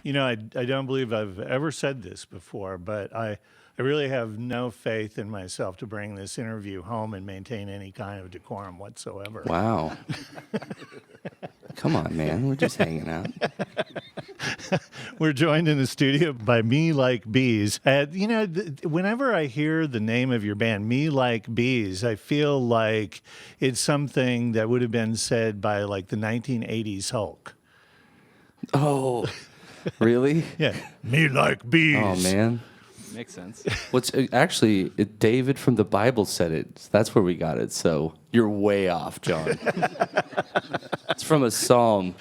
I don't believe I've ever said this before, but I really have no faith in myself to bring this interview home and maintain any kind of decorum whatsoever. Wow. Come on, man. We're just hanging out. We're joined in the studio by Me Like Bees. Whenever I hear the name of your band, Me Like Bees, I feel like it's something that would have been said by like the 1980s Hulk. Oh, really? Yeah. Me like bees. Oh, man. Makes sense. Actually, David from the Bible said it. So that's where we got it. So you're way off, John. It's from a psalm.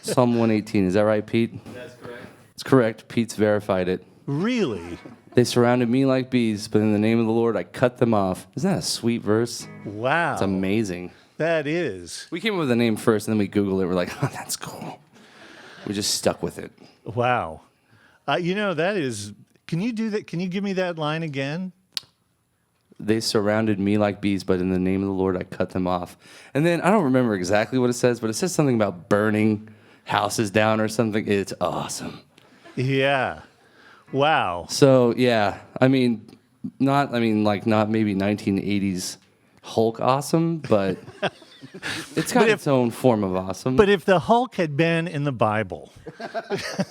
Psalm 118. Is that right, Pete? That's correct. It's correct. Pete's verified it. Really? They surrounded me like bees, but in the name of the Lord, I cut them off. Isn't that a sweet verse? Wow. It's amazing. That is. We came up with the name first, and then we Googled it. We're like, oh, that's cool. We just stuck with it. Wow. That is... Can you do that? Can you give me that line again? They surrounded me like bees, but in the name of the Lord, I cut them off. And then, I don't remember exactly what it says, but it says something about burning houses down or something. It's awesome. Yeah. Wow. So, yeah. Not maybe 1980s Hulk awesome, but it's got its own form of awesome. But if the Hulk had been in the Bible...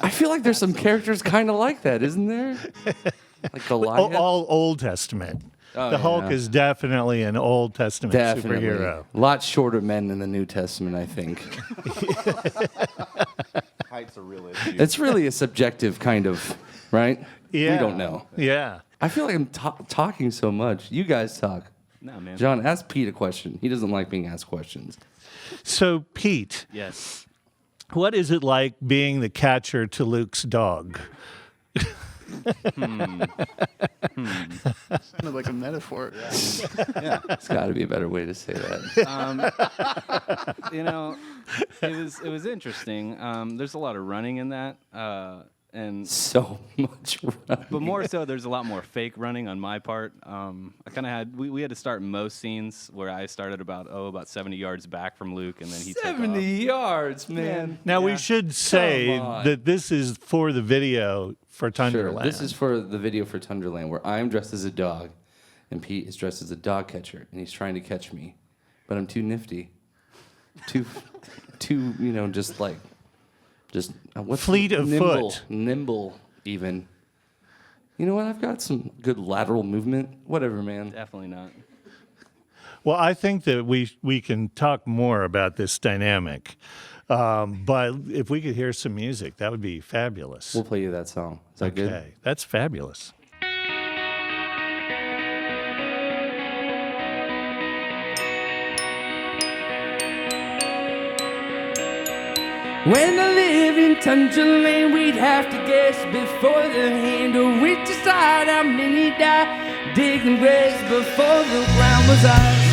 I feel like there's some characters kind of like that, isn't there? Like Goliath? All Old Testament. The Hulk is definitely an Old Testament superhero. A lot shorter men in the New Testament, I think. Height's a real issue. It's really a subjective kind of, right? Yeah. We don't know. Yeah. I feel like I'm talking so much. You guys talk. No, man. John, ask Pete a question. He doesn't like being asked questions. So, Pete, Yes. what is it like being the catcher to Luke's dog? Sounded like a metaphor. Yeah. There's got to be a better way to say that. It was interesting. There's a lot of running in that, and So much running. but more so, there's a lot more fake running on my part. I kind of had we had to start most scenes where I started about 70 yards back from Luke, and then he took 70 off. yards, man. Now, we Yeah. should say Come on. that this is for the video for Tundra. Sure. This is for the video for Tundraland, where I'm dressed as a dog, and Pete is dressed as a dog catcher, and he's trying to catch me, but I'm too nifty, too, what's Fleet of foot. nimble even. You know what? I've got some good lateral movement. Whatever, man. Definitely not. Well, I think that we can talk more about this dynamic. But if we could hear some music, that would be fabulous. We'll play you that song. Is that good? Okay, that's fabulous. When I lived in Tundra, we'd have to guess before the hand of which side how many died, digging graves before the ground was ours.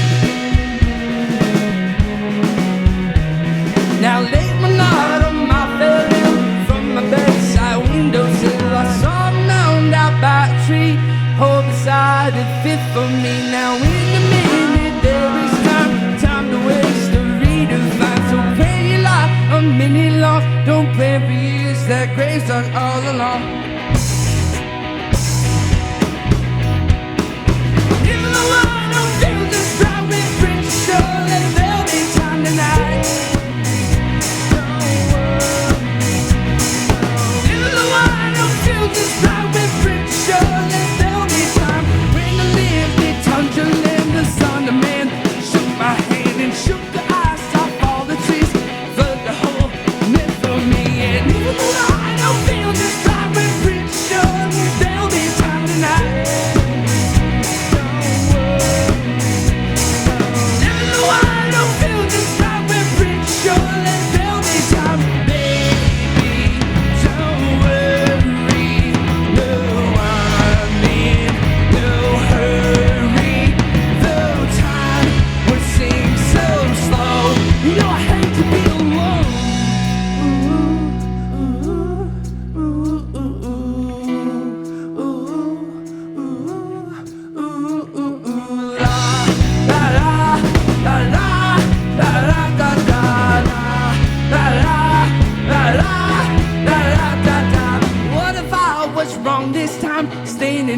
Now late one autumn, I fell in from my bedside windowsill. I saw a mound out by a tree, hold beside it fit for me. Now in a minute there is time to waste, to redefine. So where you lie, a minute long, don't plan for years, that grave stuck all along. If the one who feels this dry with French shore, then there'll be time tonight. If the one who feels this dry with French shore, then there'll be time. When I lived in Tundraland, the sun, the man shook my hand and shook the ice off all the trees, flood the whole myth for me. And if the one who feels this dry with French shore,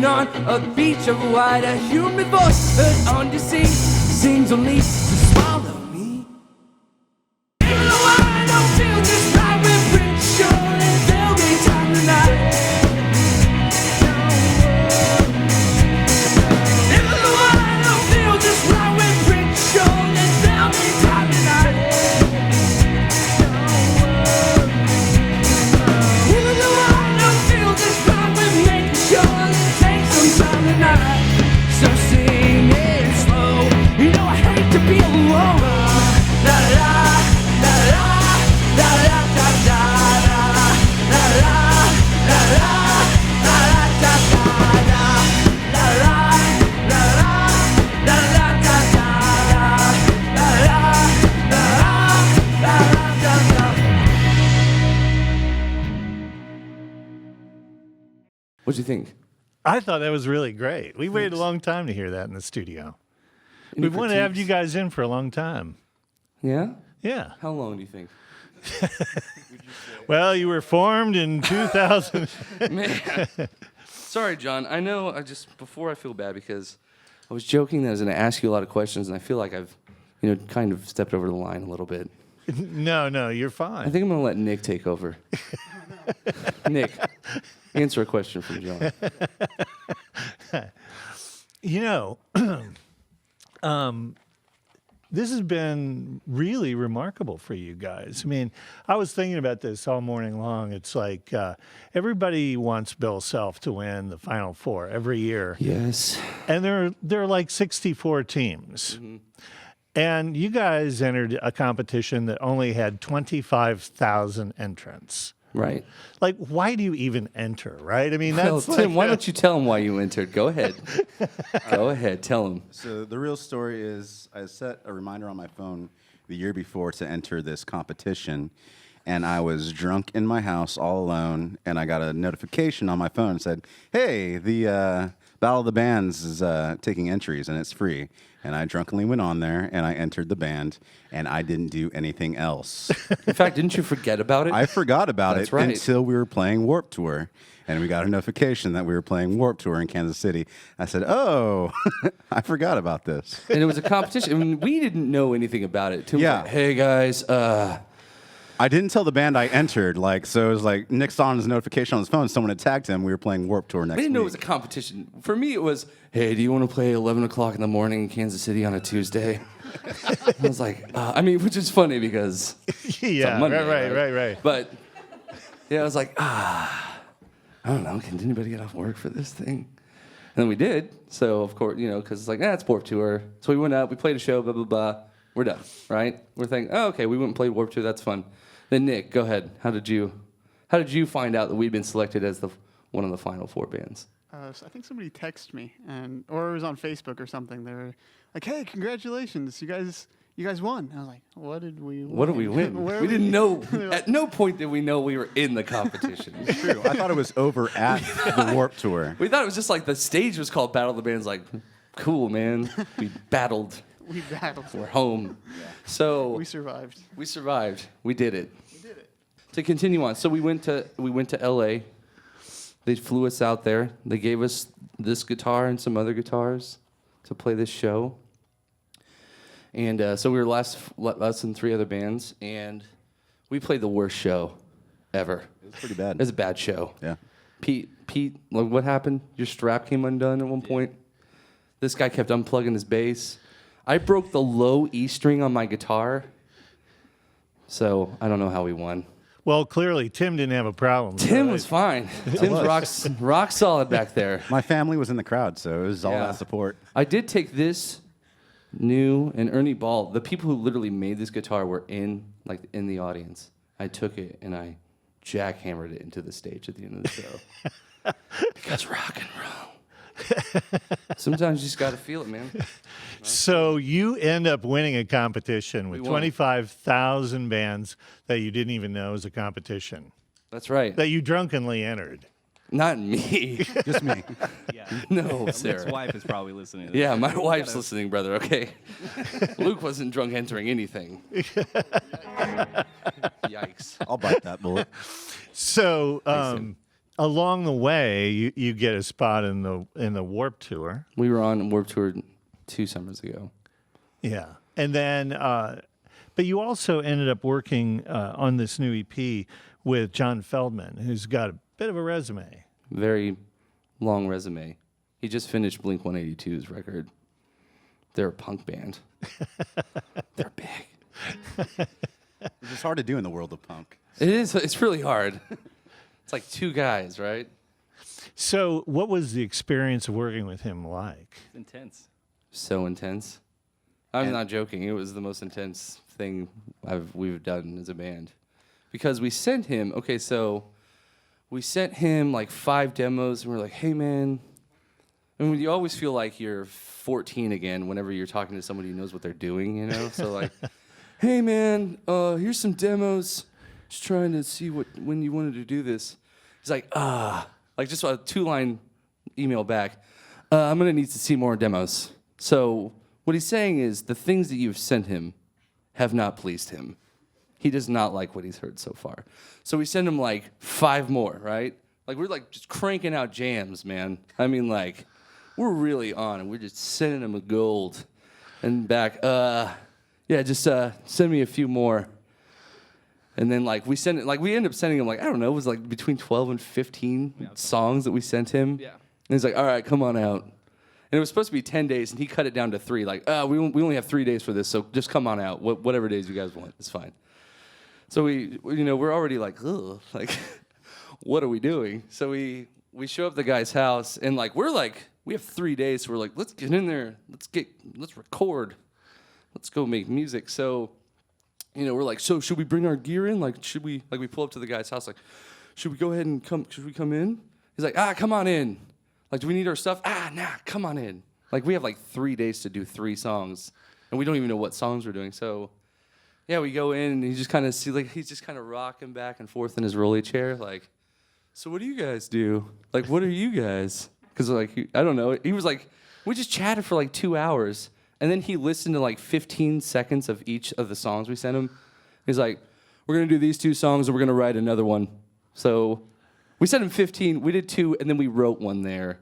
floating on a beach of white. A human voice heard on the sea sings only to swallow me. Even though I don't feel just right, we're pretty sure that there'll be time tonight. Even though I don't feel just right, we're pretty sure that there'll be time tonight. Even though I don't feel just right, we're making sure that it takes some time tonight. So sing it slow. You know I hate to be alone. La la la la la la la da da la la la la la la da da la la la la la la da da la la la la da da. What'd you think? I thought that was really great. We waited a long time to hear that in the studio. We've wanted to have you guys in for a long time. Yeah? Yeah. How long do you think? Well, you were formed in 2000. Man. Sorry, John. I know before I feel bad because I was joking that I was going to ask you a lot of questions, and I feel like I've, kind of stepped over the line a little bit. No, you're fine. I think I'm going to let Nick take over. Nick, answer a question from John. This has been really remarkable for you guys. I mean, I was thinking about this all morning long. It's like everybody wants Bill Self to win the Final Four every year. Yes. And there are like 64 teams. Mm-hmm. And you guys entered a competition that only had 25,000 entrants. Right. Like, why do you even enter, right? I mean, that's Tim, why don't you tell him why you entered? Go ahead. Go ahead. Tell him. So the real story is I set a reminder on my phone the year before to enter this competition, and I was drunk in my house all alone, and I got a notification on my phone that said, hey, the Battle of the Bands is taking entries, and it's free. And I drunkenly went on there, and I entered the band, and I didn't do anything else. In fact, didn't you forget about it? I forgot about That's it right. until we were playing Warped Tour, and we got a notification that we were playing Warped Tour in Kansas City. I said, oh, I forgot about this. And it was a competition. I mean, we didn't know anything about it. Tim was Yeah. like, hey, guys, I didn't tell the band I entered, so it was like Nick saw his notification on his phone. Someone had tagged him. We were playing Warped Tour next I didn't know it week. was a competition. For me, it was, hey, do you want to play 11 o'clock in the morning in Kansas City on a Tuesday? I was like, which is funny because yeah, on Monday, right. But, yeah, I was like, I don't know, can anybody get off work for this thing? And then we did. So, of course, because it's like, it's Warped Tour. So we went out, we played a show, blah, blah, blah. We're done, right? We're thinking, okay, we went and played Warped Tour, that's fun. Then Nick, go ahead. How did you find out that we'd been selected as one of the Final Four bands? So I think somebody texted me, or it was on Facebook or something. They were like, "Hey, congratulations! You guys won." I was like, "What did we win?" What did we win? We didn't know. At no point did we know we were in the competition. True. I thought it was over at the Warped Tour. We thought it was just like the stage was called Battle of the Bands. Like, cool, man. We battled. We battled. We're home. Yeah. So we survived. We survived. We did it. To continue on, so we went to L.A. They flew us out there. They gave us this guitar and some other guitars to play this show. And so we were less than 3 other bands, and we played the worst show ever. It was pretty bad. It was a bad show. Yeah. Pete, like, what happened? Your strap came undone at one point. This guy kept unplugging his bass. I broke the low E string on my guitar. So I don't know how we won. Well, clearly, Tim didn't have a problem. Tim was fine. Tim's rock solid back there. My family was in the crowd, so it was all that support. I did take this new and Ernie Ball. The people who literally made this guitar were in the audience. I took it and I jackhammered it into the stage at the end of the show. Because rock and roll. Sometimes you just got to feel it, man. So you end up winning a competition with 25,000 bands that you didn't even know was a competition. That's right. That you drunkenly entered. Not me. Just me. Yeah. No, Sarah. His wife is probably listening to this. Yeah, my wife's listening, brother, okay? Luke wasn't drunk entering anything. Yikes. I'll bite that bullet. So along the way, you get a spot in the Warped Tour. We were on Warped Tour 2 summers ago. Yeah, and then, but you also ended up working on this new EP with John Feldmann, who's got a bit of a resume. Very long resume. He just finished Blink-182's record. They're a punk band. They're big. It's hard to do in the world of punk. It is. It's really hard. It's like 2 guys, right? So, what was the experience of working with him like? Intense. So intense. I'm not joking. It was the most intense thing we've done as a band. Because we sent him, we sent him like 5 demos, and we're like, hey, man. And you always feel like you're 14 again whenever you're talking to somebody who knows what they're doing, you know? So like, hey, man, here's some demos. Just trying to see when you wanted to do this. He's like, like just a 2-line email back. I'm going to need to see more demos. So what he's saying is the things that you've sent him have not pleased him. He does not like what he's heard so far. So we send him like 5 more, right? Like we're like just cranking out jams, man. I mean, like we're really on, and we're just sending him a gold and back. Just send me a few more. And then like we end up sending him like, I don't know, it was like between 12 and 15 songs that we sent him. Yeah. And he's like, all right, come on out. And it was supposed to be 10 days, and he cut it down to 3. Like, we only have 3 days for this, so just come on out. Whatever days you guys want, it's fine. So we're already like, ugh, like, what are we doing? So we show up at the guy's house, and like we have 3 days, so we're like, let's get in there, let's record, let's go make music. So, we're like, so should we bring our gear in? Like, we pull up to the guy's house, like, should we go ahead and should we come in? He's like, come on in. Like, do we need our stuff? Nah, come on in. Like, we have like 3 days to do 3 songs, and we don't even know what songs we're doing. So, yeah, we go in, and he's just kind of rocking back and forth in his rolly chair, like, so what do you guys do? Like, what are you guys? Because, like, I don't know. He was like, we just chatted for like 2 hours, and then he listened to like 15 seconds of each of the songs we sent him. He's like, we're going to do these 2 songs, and we're going to write another one. So we sent him 15, we did 2, and then we wrote one there.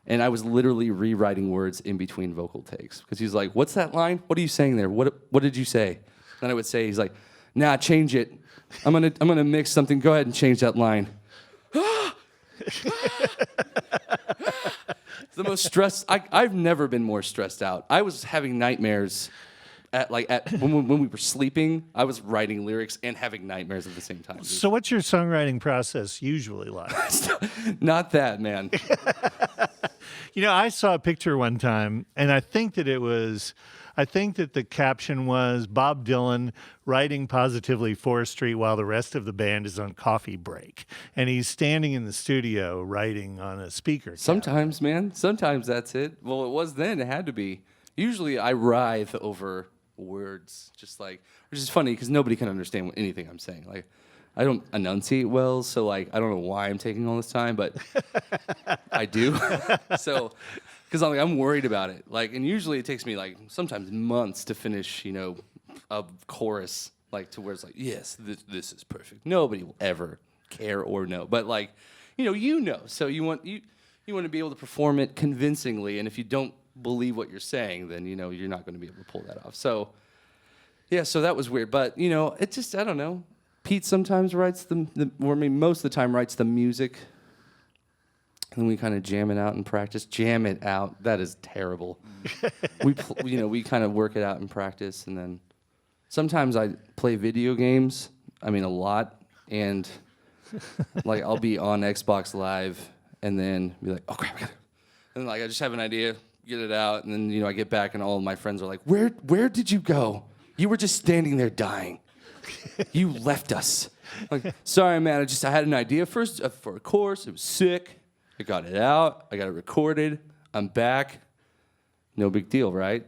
And I was literally rewriting words in between vocal takes. Because he's like, what's that line? What are you saying there? What did you say? And I would say, he's like, nah, change it. I'm gonna mix something. Go ahead and change that line. It's the most stressed. I've never been more stressed out. I was having nightmares when we were sleeping. I was writing lyrics and having nightmares at the same time. Dude. So what's your songwriting process usually like? Not that, man. I saw a picture one time, and I think that the caption was Bob Dylan writing positively 4th Street while the rest of the band is on coffee break. And he's standing in the studio writing on a speaker. Sometimes, man. Sometimes that's it. Well, it was then. It had to be. Usually I writhe over words, which is funny because nobody can understand anything I'm saying. Like, I don't enunciate well, so like I don't know why I'm taking all this time, but I do. So, because I'm worried about it. Like, and usually it takes me like sometimes months to finish, a chorus, like to where it's like, yes, this is perfect. Nobody will ever care or know, but like, So you want to be able to perform it convincingly, and if you don't believe what you're saying, then you're not going to be able to pull that off. So, yeah, so that was weird, but it just I don't know. Pete sometimes writes most of the time writes the music, and then we kind of jam it out in practice. Jam it out. That is terrible. We kind of work it out in practice, and then sometimes I play video games. I mean, a lot, and like I'll be on Xbox Live, and then be like, oh crap, I got it. And like I just have an idea, get it out, and then I get back, and all of my friends are like, where did you go? You were just standing there dying. You left us. Like, sorry, man. I had an idea for a course. It was sick. I got it out. I got it recorded. I'm back. No big deal, right?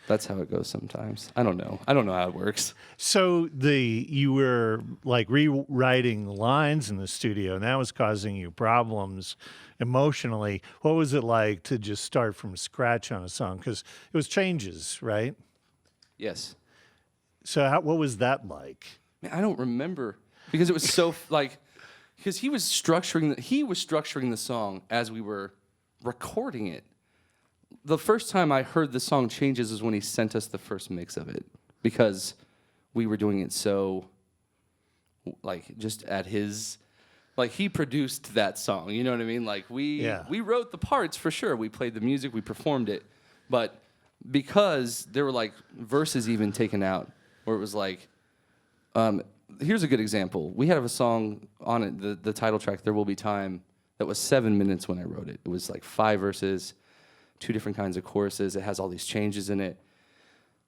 That's how it goes sometimes. I don't know how it works. So you were like rewriting lines in the studio, and that was causing you problems emotionally. What was it like to just start from scratch on a song? Because it was changes, right? Yes. So what was that like? Man, I don't remember because it was so like because he was structuring the song as we were recording it. The first time I heard the song Changes was when he sent us the first mix of it, because we were doing it so, like, just at his, like, he produced that song, you know what I mean? Like, we wrote the parts for sure. We played the music, we performed it, but because there were, like, verses even taken out, where it was like, here's a good example. We had a song on it, the title track, There Will Be Time, that was 7 minutes when I wrote it. It was like 5 verses, 2 different kinds of choruses. It has all these changes in it.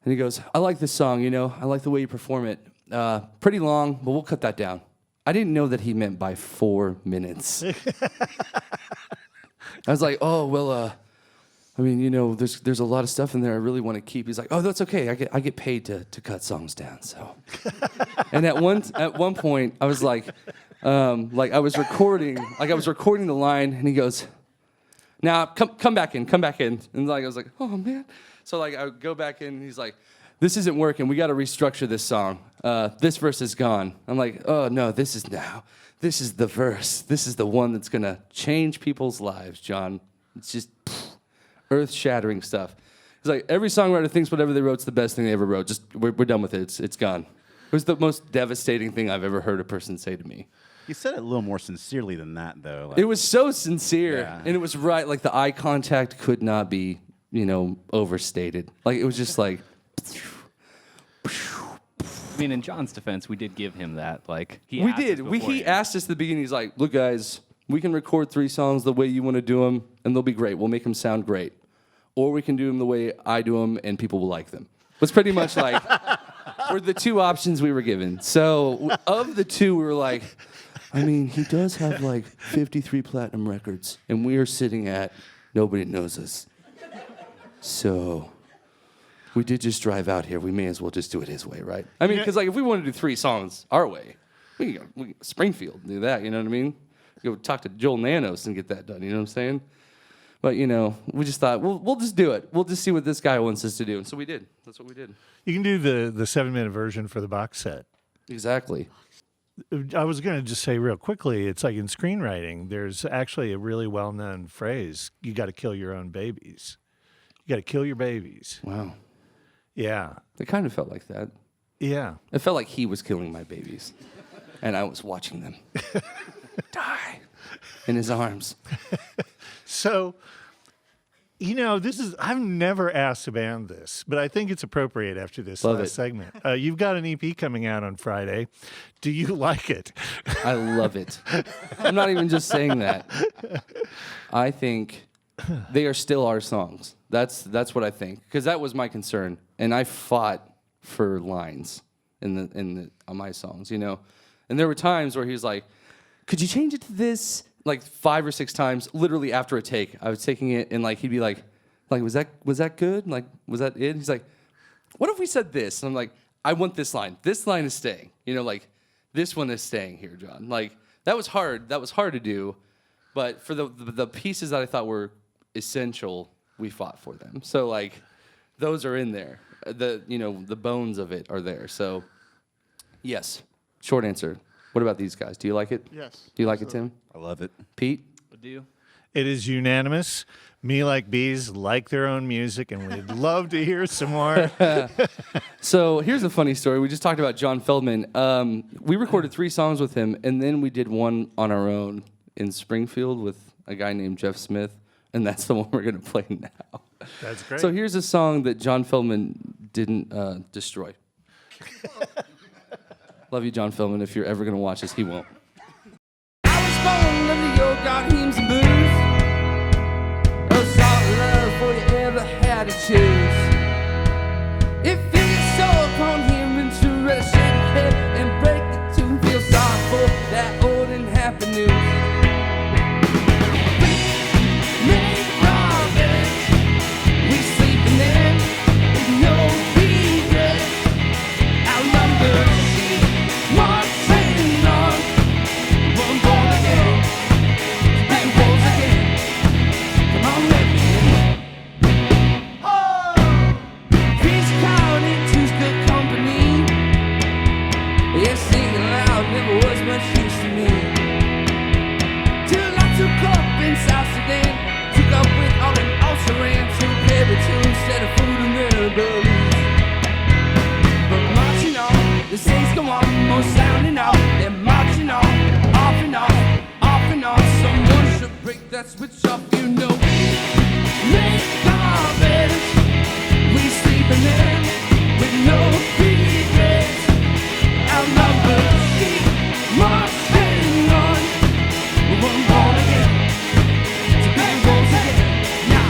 And he goes, I like this song, you know, I like the way you perform it. Pretty long, but we'll cut that down. I didn't know that he meant by 4 minutes. I was like, oh, well, I mean, you know, there's a lot of stuff in there I really want to keep. He's like, oh, that's okay. I get paid to cut songs down. So, and at one point, I was like I was recording the line, and he goes, now come back in, and like I was like, oh man. So like I would go back in, and he's like, this isn't working. We got to restructure this song. This verse is gone. I'm like, oh no, this is the verse. This is the one that's gonna change people's lives, John. It's just earth-shattering stuff. It's like every songwriter thinks whatever they wrote's the best thing they ever wrote. Just we're done with it. It's gone. It was the most devastating thing I've ever heard a person say to me. You said it a little more sincerely than that, though. It was so sincere, and it was right. Like the eye contact could not be, you know, overstated. Like it was just like. I mean, in John's defense, we did give him that. Like he asked us at the beginning. He's like, "Look, guys, we can record 3 songs the way you want to do them, and they'll be great. We'll make them sound great, or we can do them the way I do them, and people will like them." Was pretty much like were the 2 options we were given. So of the 2, we were like, I mean, he does have like 53 platinum records, and we are sitting at nobody knows us. So we did just drive out here. We may as well just do it his way, right? I mean, because like if we want to do 3 songs our way, we can go Springfield do that. You know what I mean? Go talk to Joel Nanos and get that done. You know what I'm saying? But you know, we just thought we'll just do it. We'll just see what this guy wants us to do, and so we did. That's what we did. You can do the 7-minute version for the box set. Exactly. I was going to just say real quickly, it's like in screenwriting, there's actually a really well-known phrase: you got to kill your own babies. You got to kill your babies. Wow. Yeah. It kind of felt like that. Yeah. It felt like he was killing my babies, and I was watching them die in his arms. So, you know, I've never asked a band this, but I think it's appropriate after this last segment. You've got an EP coming out on Friday. Do you like it? I love it. I'm not even just saying that. I think they are still our songs. That's what I think, because that was my concern, and I fought for lines on my songs, you know. And there were times where he was like, "Could you change it to this?" Like 5 or 6 times, literally after a take. I was taking it, and like he'd be like, was that good? Like, was that it? He's like, what if we said this? And I'm like, I want this line. This line is staying. You know, like this one is staying here, John. Like that was hard. That was hard to do, but for the pieces that I thought were essential, we fought for them. So like, those are in there. The bones of it are there. So, yes. Short answer. What about these guys? Do you like it? Yes. Do you like it, Tim? I love it. Pete? I do. It is unanimous. Me Like Bees like their own music, and we'd love to hear some more. So here's a funny story. We just talked about John Feldmann. We recorded 3 songs with him, and then we did one on our own in Springfield with a guy named Jeff Smith, and that's the one we're going to play now. That's great. So here's a song that John Feldmann didn't destroy. Love you, John Feldmann. If you're ever going to watch this, he won't. I was born under your God hymns and blues. A solid love for you ever had to choose. It feels so upon hearing to rest shake my head and break the tune. Feel sorry for that old and happy news. We make prophets. We sleeping in with no regret. Outnumbered. One train on, one born again, and born again. Come on, let me in. Oh, peace crowded, two's good company. Yeah, singing loud never was much use to me. that switch off, you know we make our beds. We sleep in them with no regrets. Our numbers keep marching on. We're born again to be wolves again. Now,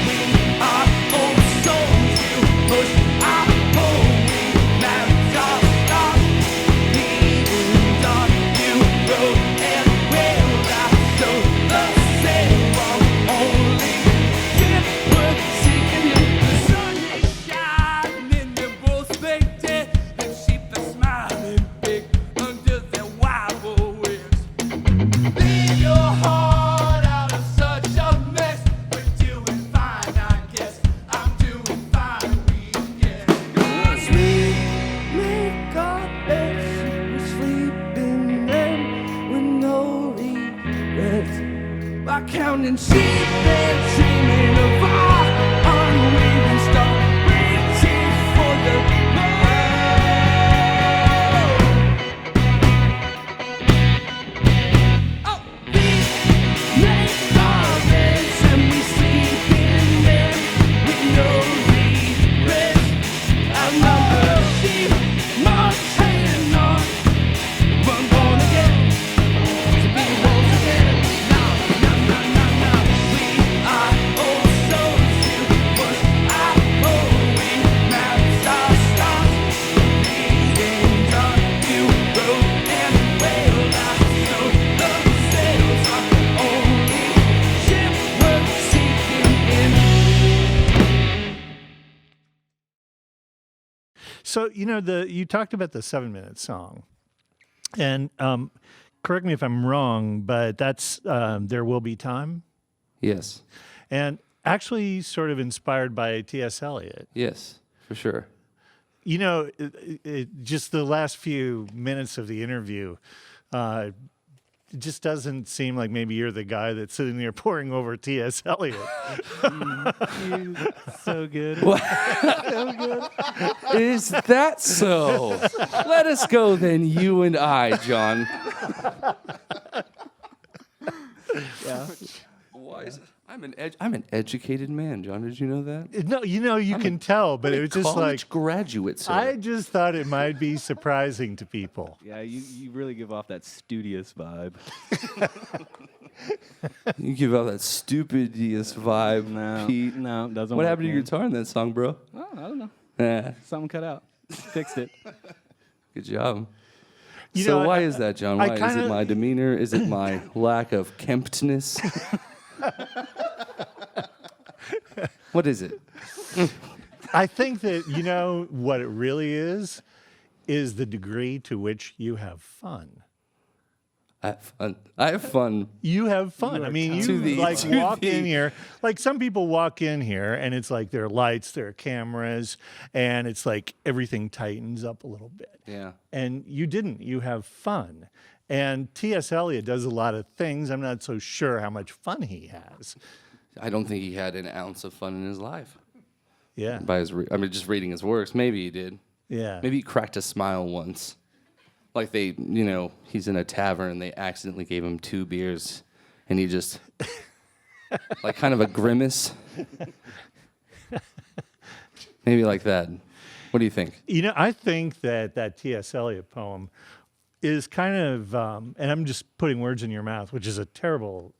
we are old souls. You push our home. We marriage our stars. Leaving dark, you rode and railed. I sowed the same wrong. Only ship worth seeking you. The sun is shining. They're both baked dead. The sheep are smiling big under their wobble wings. Leave your heart out of such a mess. We're doing fine, I guess. I'm doing fine, we get. 'Cause we make our beds. We sleep in them with no regrets. By counting sheep and dreaming of our unwavering star, reaching for the moon. Oh, we make our beds and we sleep in them with no regrets. Our numbers keep marching on. We're born again to be wolves again. Now, we are old souls. You push our home. We marriage our stars. Leading dark, you rode and railed. I sowed the sails. Our only ship worth seeking in. So, you talked about the 7-minute song. And correct me if I'm wrong, but that's There Will Be Time. Yes. And actually sort of inspired by T.S. Eliot. Yes, for sure. Just the last few minutes of the interview, it just doesn't seem like maybe you're the guy that's sitting there poring over T.S. Eliot. So good. Is that so? Let us go then, you and I, John. Yeah. Why is it? I'm an educated man, John. Did you know that? No, you can tell, but it was just College like, graduate, sir. I just thought it might be surprising to people. Yeah, you really give off that studious vibe. You give out that stupidious vibe, No, Pete. no, doesn't What work, happened to your man. guitar in that song, bro? Oh, I don't know. Eh, Something cut out. Fixed it. good job. You So know, why is that, John? I Why is kinda- it my demeanor? Is it my lack of kemptness? What is it? I think that, what it really is the degree to which you have fun. I have fun. I have fun. You have fun. I mean, you walk in here, like some people walk in here and it's like there are lights, there are cameras, and it's like everything tightens up a little bit. Yeah. And you didn't. You have fun. And T.S. Eliot does a lot of things. I'm not so sure how much fun he has. I don't think he had an ounce of fun in his life. Yeah. By his, just reading his works. Maybe he did. Yeah. Maybe he cracked a smile once. Like he's in a tavern and they accidentally gave him 2 beers and he just, like kind of a grimace. Maybe like that. What do you think? I think that T.S. Eliot poem is kind of, and I'm just putting words in your mouth, which is a terrible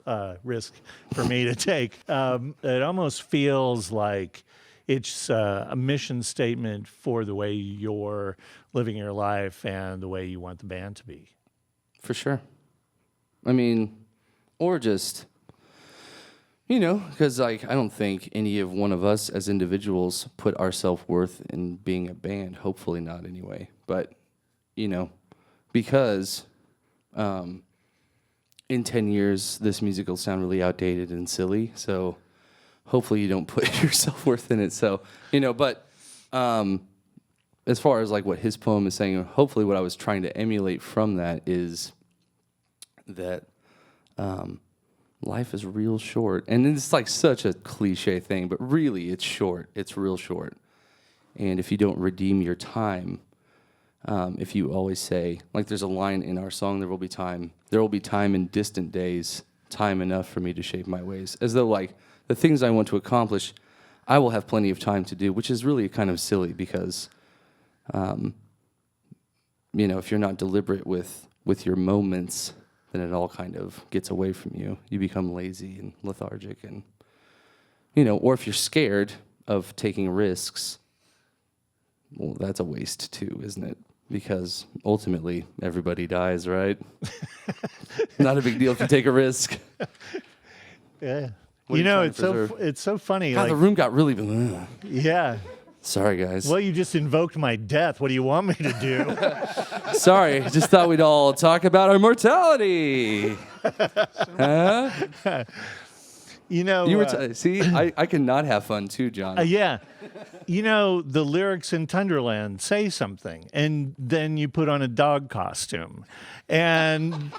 risk for me to take. It almost feels like it's a mission statement for the way you're living your life and the way you want the band to be. For sure. I mean, or just, because I don't think any of one of us as individuals put our self-worth in being a band. Hopefully not anyway. But, because in 10 years, this music will sound really outdated and silly. So hopefully you don't put your self-worth in it. So, but as far as like what his poem is saying, hopefully what I was trying to emulate from that is that life is real short. And it's like such a cliche thing, but really it's short. It's real short. And if you don't redeem your time, if you always say, like there's a line in our song, there will be time in distant days time enough for me to shape my ways. As though, like, the things I want to accomplish, I will have plenty of time to do, which is really kind of silly because, you know, if you're not deliberate with your moments, then it all kind of gets away from you. You become lazy and lethargic and, you know, or if you're scared of taking risks, well, that's a waste too, isn't it? Because ultimately, everybody dies, right? Not a big deal if you take a risk. Yeah. What are You you know, trying it's to so preserve? it's so funny. God, like, the room got really... yeah. Sorry, guys. Well, you just invoked my death. What do you want me to do? Sorry, just thought we'd all talk about our mortality. Huh? You know, You were see, I cannot have fun too, John. yeah. You know, the lyrics in Tundraland say something, and then you put on a dog costume. And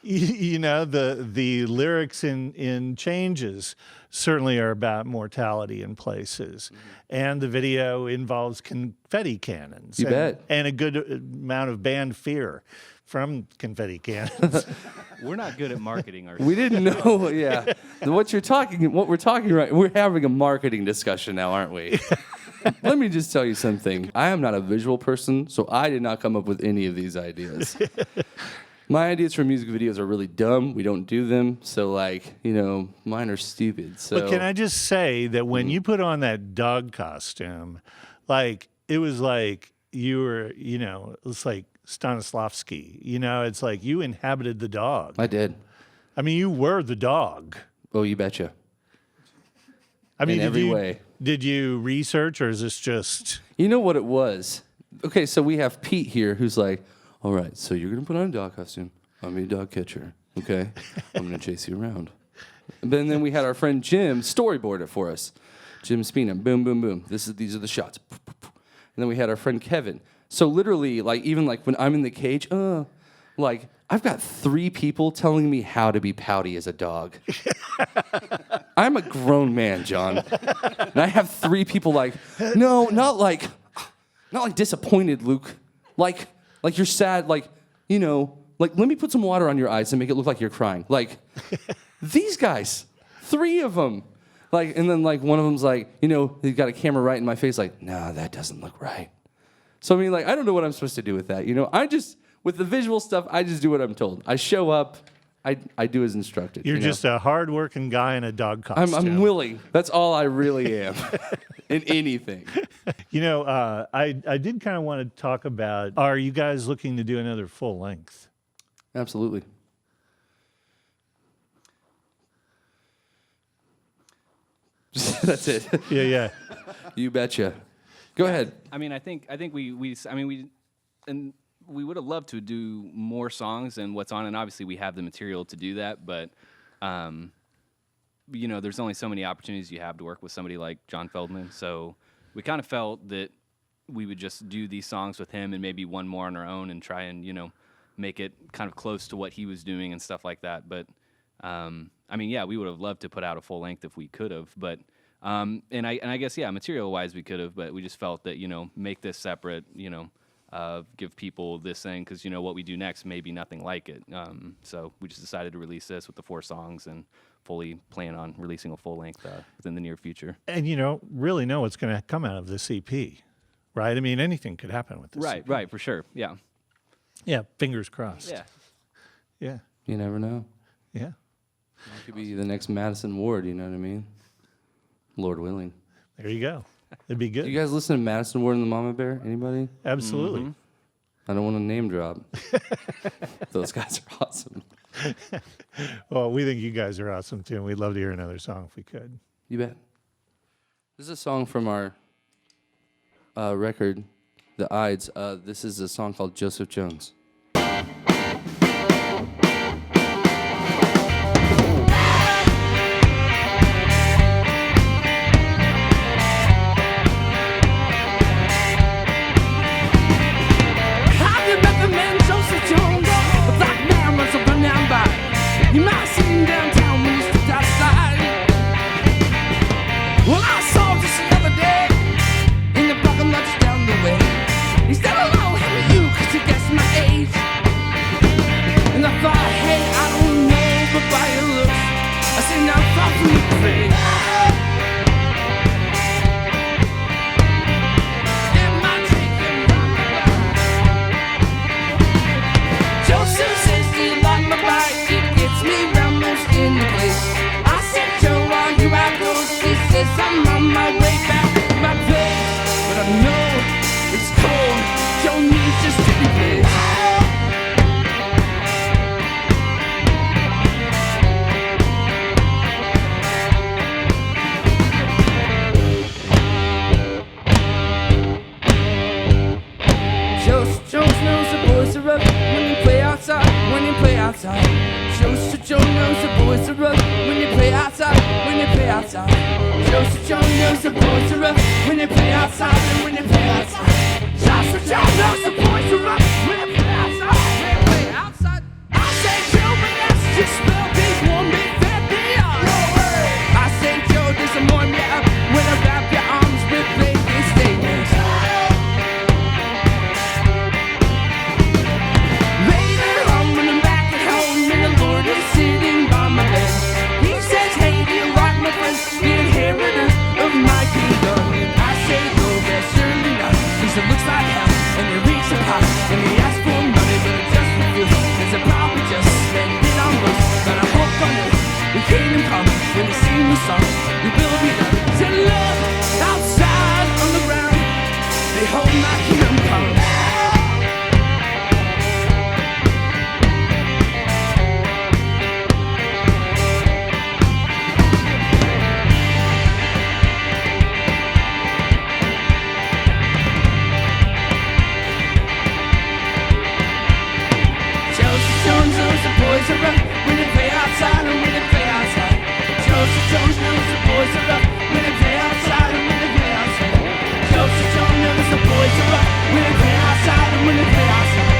you know, the lyrics in Changes certainly are about mortality in places. And the video involves confetti cannons. You bet. And a good amount of band fear from confetti cannons. We're not good at marketing ourselves. We didn't know, yeah. What we're talking right, we're having a marketing discussion now, aren't we? Let me just tell you something. I am not a visual person, so I did not come up with any of these ideas. My ideas for music videos are really dumb. We don't do them, so like, you know, mine are stupid. So But can I just say that when you put on that dog costume, like, it was like you were, you know, it's like Stanislavski. You know, it's like you inhabited the dog. I did. I mean, you were the dog. Oh, you betcha. I mean, In every way. Did you research, or is this just? You know what it was? Okay, so we have Pete here who's like, all right, so you're going to put on a dog costume. I'm a dog catcher, okay? I'm going to chase you around. And then we had our friend Jim storyboard it for us. Jim Spina, boom, boom, boom. These are the shots. And then we had our friend Kevin. So literally, like, even like when I'm in the cage, like, I've got 3 people telling me how to be pouty as a dog. I'm a grown man, John. And I have 3 people like, no, not like disappointed, Luke. Like you're sad, like, you know, like, let me put some water on your eyes and make it look like you're crying. Like, these guys, 3 of them. Like, and then like one of them's like, you know, he's got a camera right in my face, like, no, that doesn't look right. So I mean, like, I don't know what I'm supposed to do with that. You know, with the visual stuff, I just do what I'm told. I show up, I do as instructed. You're you know? just a hard-working guy in a dog costume. I'm willing. That's all I really am in anything. You know, I did kind of want to talk about, are you guys looking to do another full length? Absolutely. That's it. Yeah. You betcha. Go ahead. I mean, I think we would have loved to do more songs than what's on, and obviously we have the material to do that. But you know, there's only so many opportunities you have to work with somebody like John Feldmann. So we kind of felt that we would just do these songs with him and maybe one more on our own and try and, you know, make it kind of close to what he was doing and stuff like that. But I mean, yeah, we would have loved to put out a full length if we could have, but and I guess, yeah, material wise we could have, but we just felt that, you know, make this separate, you know, give people this thing, because, you know, what we do next may be nothing like it. So we just decided to release this with the 4 songs and fully plan on releasing a full length within the near future. And you don't really know what's going to come out of this EP, right? I mean, anything could happen with this EP. Right, for sure, yeah. Yeah, fingers crossed. Yeah. You never know. Yeah. It could be the next Madison Ward, you know what I mean? Lord willing. There you go. It'd be good. You guys listen to Madison Ward and the Mama Bear? Anybody? Absolutely. Mm-hmm. I don't want to name drop. Those guys are awesome. Well, we think you guys are awesome too, and we'd love to hear another song if we could. You bet. This is a song from our record, The Ides. This is a song called Joseph Jones. Have you met the man Joseph Jones? A black man runs up and down by. You might see him downtown when you stepped outside. Well, I saw him just the other day in the parking lot just down the way. He said, hello, how are you? 'Cause he guessed my age. And I thought, hey, I don't know, but not far from the grave. Am I taking Joseph says, do you like my bike? It gets me round most in the place. I said, Joe, are you outdoors? He says, I'm on my way back to my place. But I know it's cold. Joe needs just to be placed. Jones knows the boys are rough when you play outside, when you play outside. Jones knows the boys are rough when you play outside, when you play outside. Jones knows the boys are rough when you play outside and when you play outside. Jones knows the boys are rough when you play outside, when you play outside. I say Joe, but that's just spell big one big fat beyond. I say Joe, there's a more me up when I wrap your arms with blanket statements. Sitting by my bed, he says, hey, do you like my friend, the inheritor of my kingdom? And I say, no, that's certainly not. He said, looks like hell, and he reaches a pot, and he asks for money, but I just refuse. Cause I probably just spend it on books. But I hope on it, the kingdom come, when they sing the song, it will be done. Said, look, outside on the ground, behold my kingdom come. Boys are rough when they play outside and when they play outside. Joseph Jones knows the boys are rough when they play outside and when they play outside. Joseph Jones knows the boys are rough when they play outside and when they play outside.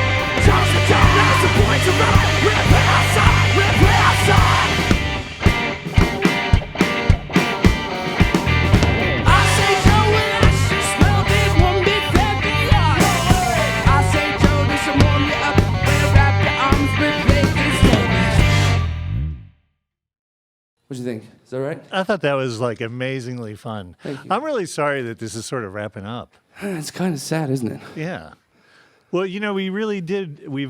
Joseph Jones knows the boys are rough when they play outside, when they play outside. I say Joe, when I should smell big one big fat beyond. I say Joe, this will warm you up when I wrap your arms with bacon. What'd you think? Is that right? I thought that was like amazingly fun. Thank you. I'm really sorry that this is sort of wrapping up. It's kind of sad, isn't it? Yeah. Well, you know, we've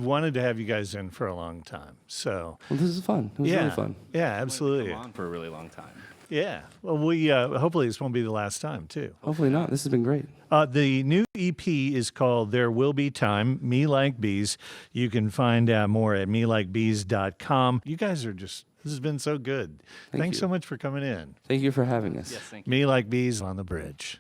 wanted to have you guys in for a long time. So, Well, this is fun. It was yeah. really fun. Yeah, absolutely. Come on for a really long time. Yeah. Well, we hopefully this won't be the last time, too. Hopefully not. This has been great. The new EP is called There Will Be Time, Me Like Bees. You can find out more at melikebees.com. You guys are just, this has been so good. Thanks you. so much for coming in. Thank you for having us. Yes, thank you. Me Like Bees on the Bridge.